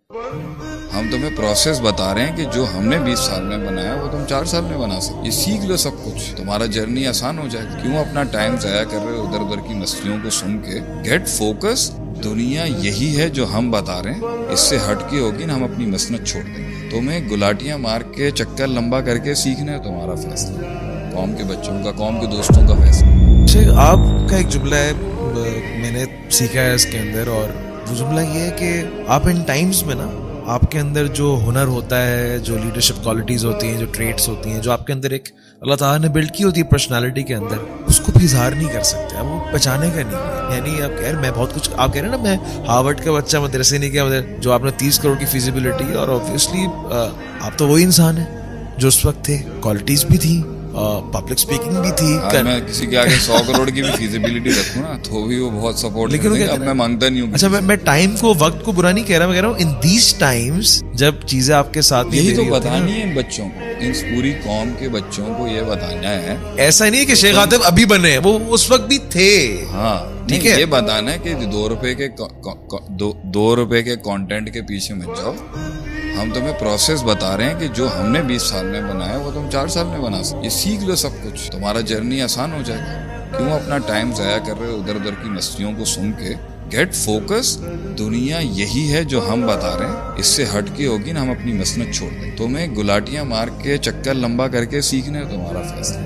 ہم تمہیں پروسیس بتا رہے ہیں کہ جو ہم نے 20 سال میں بنایا وہ تم 4 سال میں بنا سکتے. یہ سیکھ لو سب کچھ, تمہارا جرنی آسان ہو جائے گا. کیوں اپنا ٹائم ضائع کر رہے ہو ادھر ادھر کی مستیوں کو سن کے؟ Get focus. دنیا یہی ہے جو ہم بتا رہے ہیں, اس سے ہٹ کے ہوگی نا ہم اپنی مسنت چھوڑ دیں گے. تمہیں گلاٹیاں مار کے چکر لمبا کر کے سیکھنا ہے, تمہارا فیصلہ. قوم کے بچوں کا, قوم کے دوستوں کا فیصلہ. آپ کا ایک جملہ ہے میں نے سیکھا ہے اس کے اندر, اور وہ جملہ یہ ہے کہ آپ ان ٹائمز میں نا آپ کے اندر جو ہنر ہوتا ہے, جو لیڈرشپ کوالٹیز ہوتی ہیں, جو ٹریٹس ہوتی ہیں, جو آپ کے اندر ایک اللہ تعالیٰ نے بلڈ کی ہوتی ہے پرسنالٹی کے اندر, اس کو بھی اظہار نہیں کر سکتے. وہ پہچانے کا نہیں ہے. یعنی آپ کہہ رہے میں بہت کچھ, آپ کہہ رہے ہیں نا میں ہارورڈ کا بچہ مدرسے نہیں کیا, جو آپ نے 30 کروڑ کی فیزیبلٹی, اور اوبویسلی آپ تو وہی انسان ہیں جو اس وقت تھے. کوالٹیز بھی تھیں, پبلک اسپیکنگ بھی تھی. میں کسی کے آگے 100 کروڑ کی بھی فیزیبلٹی رکھوں نا تو بھی وہ بہت سپورٹ کریں گے. اب میں مانگتا نہیں ہوں. اچھا میں ٹائم کو, وقت کو برا نہیں کہہ رہا, میں کہہ رہا ہوں ان دیز ٹائمز جب چیزیں آپ کے ساتھ یہی تو بتانی ہے ان بچوں کو, ان پوری قوم کے بچوں کو یہ بتانا ہے. ایسا نہیں ہے کہ شیخ عاطف ابھی بنے ہیں, وہ اس وقت بھی تھے. ہاں ٹھیک ہے, یہ بتانا ہے کہ 2 روپے کے کانٹینٹ کے پیچھے مت جاؤ. ہم تمہیں پروسیس بتا رہے ہیں کہ جو ہم نے 20 سال میں بنایا وہ تم 4 سال میں بنا سکتے. یہ سیکھ لو سب کچھ, تمہارا جرنی آسان ہو جائے گا. کیوں اپنا ٹائم ضائع کر رہے ہو ادھر ادھر کی مستیوں کو سن کے؟ Get focus. دنیا یہی ہے جو ہم بتا رہے ہیں, اس سے ہٹ کے ہوگی نا ہم اپنی مسنت چھوڑ دیں. تمہیں گلاٹیاں مار کے چکر لمبا کر کے سیکھنا ہے, تمہارا فیصلہ.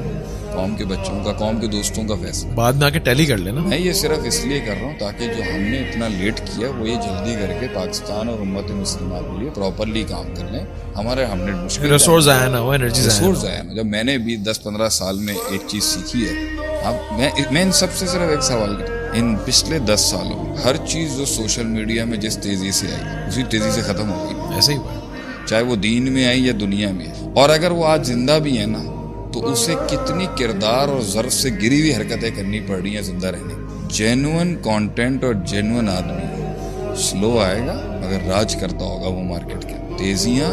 قوم کے بچوں کا, قوم کے دوستوں کا فیصلہ. بعد میں آ کے ٹیلی کر لینا. میں یہ صرف اس لیے کر رہا ہوں تاکہ جو ہم نے اتنا لیٹ کیا وہ یہ جلدی کر کے پاکستان اور امت مسلمہ کے لیے پراپرلی کام کر لیں. ہمارے ہم نے مشکل ریسورس ضائع نہ ہو, انرجی ضائع نہ. جب میں نے بھی 10-15 سال میں ایک چیز سیکھی ہے, اب میں ان سب سے صرف ایک سوال کرتا ہوں. ان پچھلے 10 سالوں میں ہر چیز جو سوشل میڈیا میں جس تیزی سے آئی اسی تیزی سے ختم ہو گئی. ایسے ہی ہوا, چاہے وہ دین میں آئی یا دنیا میں. اور اگر وہ آج زندہ بھی ہے نا تو اسے کتنی کردار اور ظرف سے گری ہوئی حرکتیں کرنی پڑ رہی ہیں زندہ رہنے. جینوئن کانٹینٹ اور جینوئن آدمی سلو آئے گا مگر راج کرتا ہوگا وہ مارکیٹ کے. تیزیاں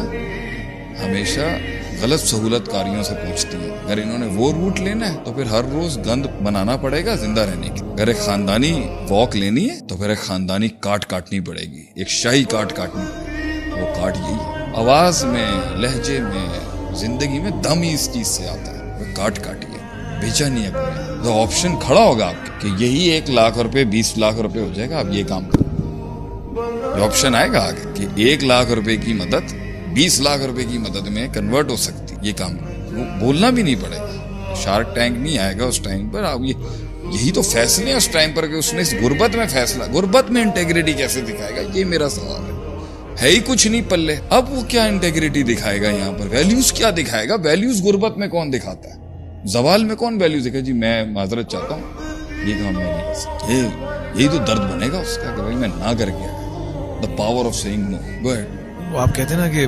ہمیشہ غلط سہولت کاریوں سے پہنچتی ہیں. اگر انہوں نے وہ روٹ لینا ہے تو پھر ہر روز گند بنانا پڑے گا زندہ رہنے کی. اگر ایک خاندانی واک لینی ہے تو پھر ایک خاندانی کاٹ کاٹنی پڑے گی, ایک شاہی کاٹ کاٹنی پڑے گی. وہ کاٹ یہی ہے, آواز میں, لہجے میں, زندگی میں دم ہی اس چیز سے آتا ہے. وہ کاٹ کاٹیے, بیچا نہیں اپنے. تو آپشن کھڑا ہوگا آپ کے کہ یہی 1 لاکھ روپے 20 لاکھ روپے ہو جائے گا, آپ یہ کام کریں. یہ آپشن آئے گا آگے کہ 1 لاکھ روپے کی مدد 20 لاکھ روپے کی مدد میں کنورٹ ہو سکتی. یہ کام بولنا بھی نہیں پڑے گا. شارک ٹینک نہیں آئے گا اس ٹائم پر. آپ یہی تو فیصلے ہیں اس ٹائم پر کہ اس نے اس غربت میں فیصلہ, غربت میں انٹیگریٹی کیسے دکھائے گا, یہ میرا سوال ہے. ہے ہی کچھ نہیں پلے, اب وہ کیا انٹیگریٹی دکھائے گا یہاں پر؟ ویلیوز کیا دکھائے گا؟ ویلیوز غربت میں کون دکھاتا ہے؟ زوال میں کون ویلیوز دکھائے؟ جی میں معذرت چاہتا ہوں, یہ کام میں نہیں کر سکتا. یہی تو درد بنے گا اس کا کہ بھائی میں نہ کر گیا. The power of saying no. Go ahead. آپ کہتے ہیں نا کہ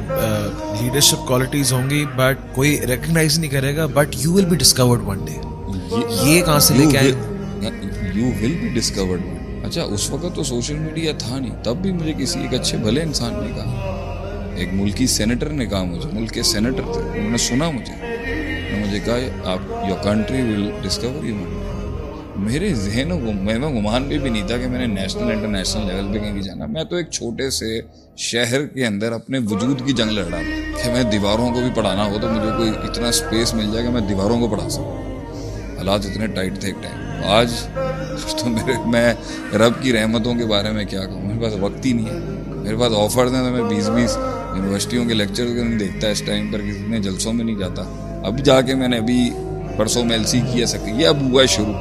لیڈرشپ کوالٹیز ہوں گی بٹ کوئی ریکگنائز نہیں کرے گا, but you will be discovered one day. یہ کہاں سے لے کے آئے؟ You will be discovered. اچھا اس وقت تو سوشل میڈیا تھا نہیں, تب بھی مجھے کسی ایک اچھے بھلے انسان نے کہا, ایک ملکی سینیٹر نے کہا مجھے, ملک کے سینیٹر تھے, انہوں نے سنا مجھے کہا آپ your country will discover you. میرے ذہن میں گمان بھی نہیں تھا کہ میں نے نیشنل انٹرنیشنل لیول پہ کہیں بھی جانا. میں تو ایک چھوٹے سے شہر کے اندر اپنے وجود کی جنگ لڑ رہا تھا کہ میں دیواروں کو بھی پڑھانا ہو تو مجھے کوئی اتنا سپیس مل جائے کہ میں دیواروں کو پڑھا سکوں. حالات اتنے ٹائٹ تھے ایک ٹائم. آج تو میں رب کی رحمتوں کے بارے میں کیا کہوں, میرے پاس وقت ہی نہیں ہے. میرے پاس آفرز ہیں تو میں 20 یونیورسٹیوں کے لیکچر نہیں دیکھتا اس ٹائم پر, کسی نے جلسوں میں نہیں جاتا. اب جا کے میں نے ابھی پرسوں میں LC کیا سکتی, یہ اب ہوا ہے شروع.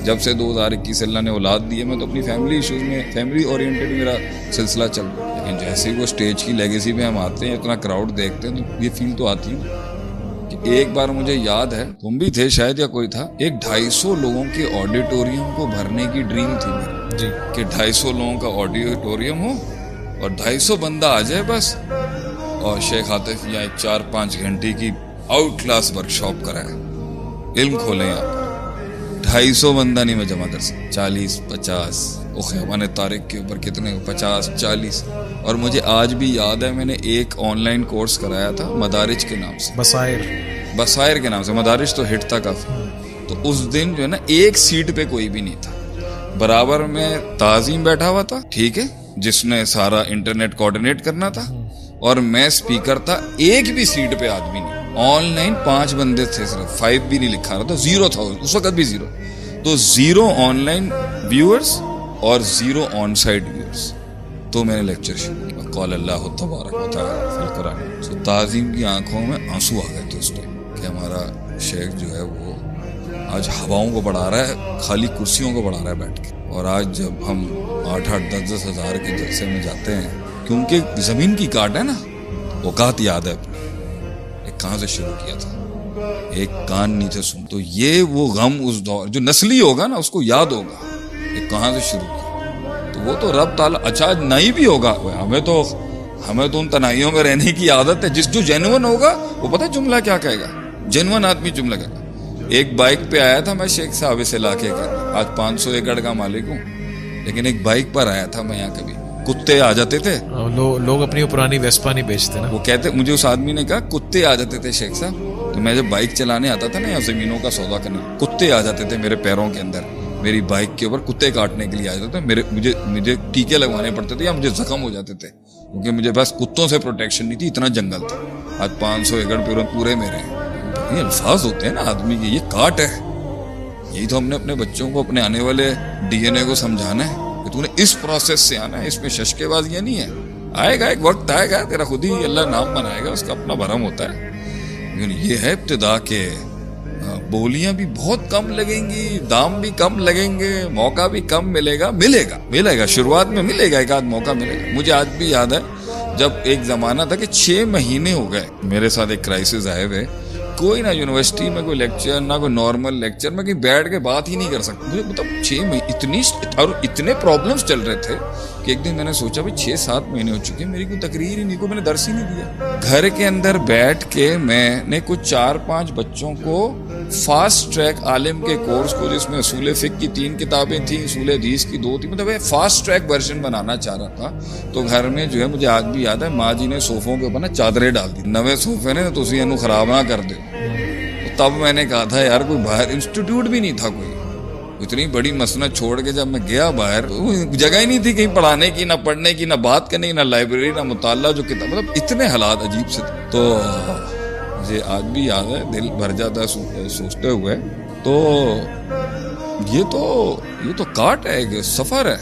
جب سے 2021 اللہ نے اولاد دی ہے میں تو اپنی فیملی ایشوز میں, فیملی اورینٹڈ میرا سلسلہ چل رہا ہے. لیکن جیسے ہی وہ اسٹیج کی لیگیسی پہ ہم آتے ہیں, اتنا کراؤڈ دیکھتے ہیں تو یہ فیل تو آتی ہے کہ ایک بار مجھے یاد ہے, تم بھی تھے شاید یا کوئی تھا, ایک 250 لوگوں کے آڈیٹوریم کو بھرنے کی ڈریم تھی میری جی, کہ 250 لوگوں کا آڈیٹوریم ہو اور 250 بندہ آ جائے بس, اور شیخ عاطف یہاں 4-5 گھنٹے کی آؤٹ کلاس ورکشاپ کرائے, علم کھولیں یہاں پر. 250 بندہ نہیں میں جمع کر سکتا, 40-50 وہ خیابان طارق کے اوپر کتنے 50-40. اور مجھے آج بھی یاد ہے میں نے ایک آن لائن کورس کرایا تھا مدارج کے نام سے, بصائر کے نام سے. مدارج تو ہٹ تھا کافی. تو اس دن جو ہے نا ایک سیٹ پہ کوئی بھی نہیں تھا, برابر میں تعظیم بیٹھا ہوا تھا, ٹھیک ہے, جس نے سارا انٹرنیٹ کوآرڈینیٹ کرنا تھا, اور میں اسپیکر تھا. ایک بھی سیٹ پہ آدمی نہیں, آن لائن 5 بندے تھے صرف, 5 بھی نہیں لکھا رہا تھا, 0 تھا اس وقت بھی 0. تو 0 آن لائن ویورز اور 0 آن سائٹ ویورز. تو میں نے لیکچر شروع کیا, قال اللہ تبارک و تعالی فی القرآن. تو تعظیم کی آنکھوں میں آنسو آ گئے تھے اس ٹائم کہ ہمارا شیخ جو ہے وہ آج ہواؤں کو بڑھا رہا ہے, خالی کرسیوں کو بڑھا رہا ہے بیٹھ کے. اور آج جب ہم 8-8, 10-10 ہزار کے جلسے میں جاتے ہیں, کیونکہ زمین کی کاٹ ہے نا, اوقات یاد ہے اپنی, ایک کہاں سے شروع کیا تھا, ایک کان نیچے سن. تو یہ وہ غم اس دور جو نسلی ہوگا نا اس کو یاد ہوگا, ایک کہاں سے شروع کیا. تو وہ تو رب تعالیٰ اچھا نہیں بھی ہوگا, ہمیں تو ان تنہائیوں میں رہنے کی عادت ہے. جو جینون ہوگا وہ پتہ جملہ کیا کہے گا, جینون آدمی جملہ کہے گا. ایک بائک پہ آیا تھا میں شیخ صاحب اس علاقے کا, آج 500 ایکڑ کا مالک ہوں, لیکن ایک بائک پر آیا تھا میں یہاں. کبھی کتے آ جاتے تھے, لوگ اپنی پرانی ویسپا نہیں بیچتے نا, وہ کہتے, مجھے اس آدمی نے کہا کتے آ جاتے تھے شیخ صاحب. تو میں جب بائک چلانے آتا تھا نا یا زمینوں کا سودا کرنے, کتے آ جاتے تھے میرے پیروں کے اندر, میری بائک کے اوپر کتے کاٹنے کے لیے آ جاتے تھے. مجھے ٹیکے لگوانے پڑتے تھے یا مجھے زخم ہو جاتے تھے, کیونکہ مجھے بس کتوں سے پروٹیکشن نہیں تھی, اتنا جنگل تھا. آج 500 ایکڑ پورے میرے ہیں. یہ الفاظ ہوتے ہیں نا آدمی کے, یہ کاٹ ہے. یہی تو ہم نے اپنے بچوں کو, اپنے آنے والے ڈی این اے کو سمجھانا ہے کہ تو نے اس پروسیس سے آنا ہے, اس میں ششکے بازیاں نہیں ہے. آئے گا ایک وقت, آئے گا تیرا خود ہی اللہ نام بنائے گا, اس کا اپنا بھرم ہوتا ہے. لیکن یہ ہے ابتدا کے, بولیاں بھی بہت کم لگیں گی, دام بھی کم لگیں گے, موقع بھی کم ملے گا شروعات میں ملے گا, ایک آدھ موقع ملے گا. مجھے آج بھی یاد ہے جب ایک زمانہ تھا کہ 6 مہینے ہو گئے میرے ساتھ ایک کرائسس آئے ہوئے, کوئی نہ یونیورسٹی میں کوئی لیکچر, نہ کوئی نارمل لیکچر, میں کہیں بیٹھ کے بات ہی نہیں کر سکتا. مجھے مطلب 6 مہینے اتنے پرابلمس چل رہے تھے کہ ایک دن میں نے سوچا بھائی 6-7 مہینے ہو چکے, میری کوئی تقریر ہی نہیں, کوئی میں نے درس ہی نہیں دیا. گھر کے اندر بیٹھ کے میں نے کچھ 4-5 بچوں کو فاسٹ ٹریک عالم کے کورس کو, جس میں اصول فقہ کی 3 کتابیں تھیں, اصول حدیث کی 2 تھیں, مطلب فاسٹ ٹریک ورژن بنانا چاہ رہا تھا. تو گھر میں جو ہے مجھے آج بھی یاد ہے, ماں جی نے صوفوں کے اوپر نا چادریں ڈال دی, نویں صوفے نے, تو اسی انو خراب نہ کر دے. تب میں نے کہا تھا یار کوئی باہر انسٹیٹیوٹ بھی نہیں تھا, کوئی اتنی بڑی مسند چھوڑ کے جب میں گیا باہر, جگہ ہی نہیں تھی کہیں پڑھانے کی, نہ پڑھنے کی, نہ بات کرنے کی, نہ لائبریری, نہ مطالعہ, جو کتاب, مطلب اتنے حالات عجیب سے تھے. تو مجھے آج بھی یاد ہے, دل بھر جاتا ہے سوچتے ہوئے. تو یہ تو کاٹ ہے, ایک سفر ہے,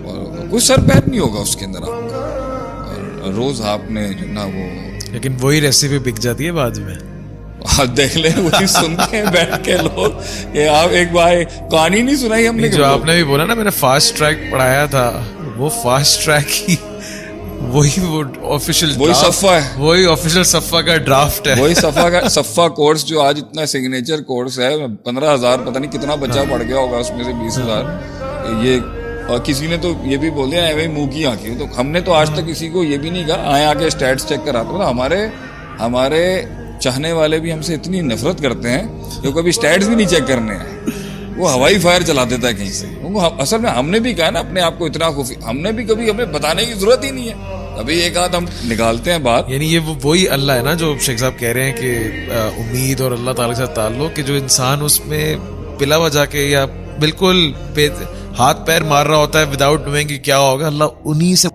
اور کوئی سر پیر نہیں ہوگا اس کے اندر آپ کا. اور روز آپ نے جو نا وہ, لیکن وہی ریسیپی بک جاتی ہے بعد میں. آپ دیکھ لیں, وہی سنتے ہیں بیٹھ کے لوگ. یہ آپ ایک بار کہانی نہیں سنائی ہم نے, جو آپ نے بھی بولا نا میں نے فاسٹ ٹریک پڑھایا تھا, وہ فاسٹ ٹریک ہی وہی آفیشیل صفحہ ہے, وہی آفیشیل صفحہ کا ڈرافٹ ہے, وہی صفحہ کورس جو آج اتنا سگنیچر کورس ہے. 15,000 پتہ نہیں کتنا بچہ پڑھ گیا ہوگا اس میں سے 20,000. یہ اور کسی نے تو یہ بھی بول دیا ہے منہ کی آنکھیں. تو ہم نے تو آج تک کسی کو یہ بھی نہیں کہا آئے آ کے اسٹیٹس چیک کرا. تو ہمارے چاہنے والے بھی ہم سے اتنی نفرت کرتے ہیں کہ کبھی اسٹیٹس بھی نہیں چیک کرنے ہیں, وہ ہوائی فائر چلا دیتا ہے کہیں سے. اصل میں ہم نے بھی کہا نا اپنے آپ کو اتنا خوفی, ہم نے بھی کبھی ہمیں بتانے کی ضرورت ہی نہیں ہے. ابھی ایک آدھ ہم نکالتے ہیں بات, یعنی یہ وہی اللہ ہے نا جو شیخ صاحب کہہ رہے ہیں کہ امید اور اللہ تعالیٰ سے تعلق, کہ جو انسان اس میں بلا وجہ کے یا بالکل ہاتھ پیر مار رہا ہوتا ہے وداؤٹ نوئنگ کہ کیا ہوگا, اللہ انہی سے